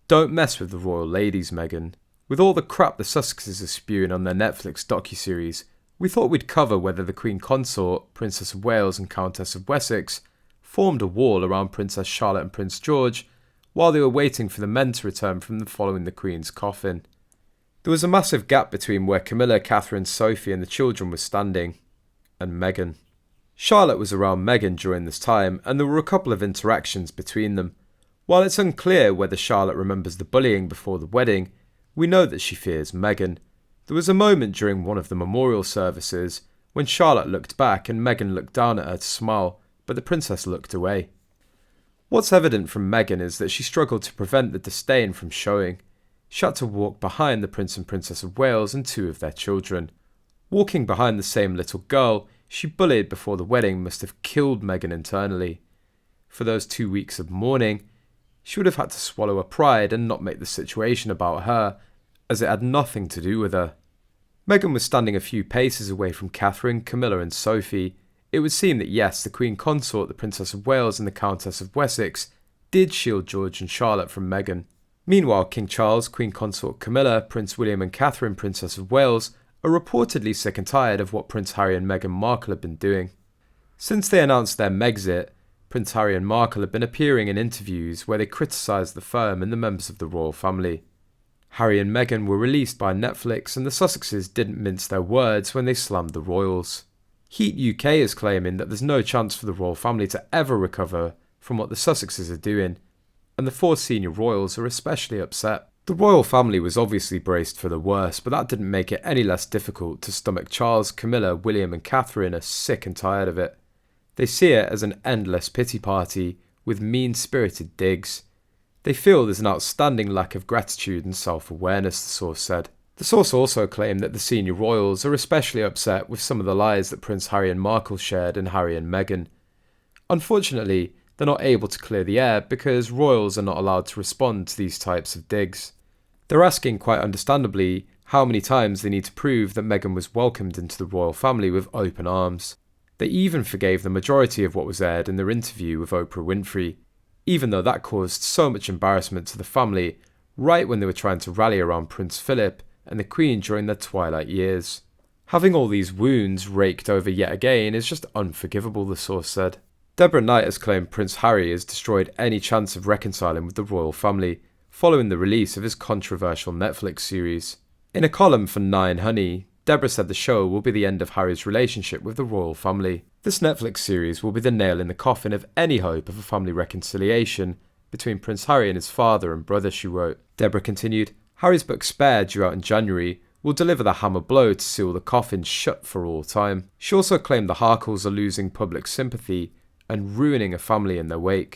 Don't mess with the royal ladies, Meghan. With all the crap the Sussexes are spewing on their Netflix docuseries, we thought we'd cover whether the Queen Consort, Princess of Wales and Countess of Wessex, formed a wall around Princess Charlotte and Prince George while they were waiting for the men to return from them following the Queen's coffin. There was a massive gap between where Camilla, Catherine, Sophie and the children were standing, and Meghan. Charlotte was around Meghan during this time, and there were a couple of interactions between them. While it's unclear whether Charlotte remembers the bullying before the wedding, we know that she fears Meghan. There was a moment during one of the memorial services when Charlotte looked back and Meghan looked down at her to smile, but the princess looked away. What's evident from Meghan is that she struggled to prevent the disdain from showing. She had to walk behind the Prince and Princess of Wales and two of their children. Walking behind the same little girl she bullied before the wedding must have killed Meghan internally. For those 2 weeks of mourning, she would have had to swallow her pride and not make the situation about her, as it had nothing to do with her. Meghan was standing a few paces away from Catherine, Camilla and Sophie. It would seem that yes, the Queen Consort, the Princess of Wales and the Countess of Wessex did shield George and Charlotte from Meghan. Meanwhile, King Charles, Queen Consort Camilla, Prince William and Catherine, Princess of Wales, are reportedly sick and tired of what Prince Harry and Meghan Markle have been doing. Since they announced their Megxit, Prince Harry and Markle have been appearing in interviews where they criticise the firm and the members of the royal family. Harry and Meghan were released by Netflix and the Sussexes didn't mince their words when they slammed the royals. Heat UK is claiming that there's no chance for the royal family to ever recover from what the Sussexes are doing, and the four senior royals are especially upset. The royal family was obviously braced for the worst, but that didn't make it any less difficult to stomach. Charles, Camilla, William and Catherine are sick and tired of it. They see it as an endless pity party with mean-spirited digs. They feel there's an outstanding lack of gratitude and self-awareness, the source said. The source also claimed that the senior royals are especially upset with some of the lies that Prince Harry and Markle shared in Harry and Meghan. Unfortunately, they're not able to clear the air because royals are not allowed to respond to these types of digs. They're asking, quite understandably, how many times they need to prove that Meghan was welcomed into the royal family with open arms. They even forgave the majority of what was aired in their interview with Oprah Winfrey, even though that caused so much embarrassment to the family right when they were trying to rally around Prince Philip and the Queen during their twilight years. Having all these wounds raked over yet again is just unforgivable, the source said. Deborah Knight has claimed Prince Harry has destroyed any chance of reconciling with the royal family following the release of his controversial Netflix series. In a column for 9 Honey, Deborah said the show will be the end of Harry's relationship with the royal family. This Netflix series will be the nail in the coffin of any hope of a family reconciliation between Prince Harry and his father and brother, she wrote. Deborah continued, Harry's book Spare, due out in January, will deliver the hammer blow to seal the coffin shut for all time. She also claimed the Harkles are losing public sympathy and ruining a family in their wake.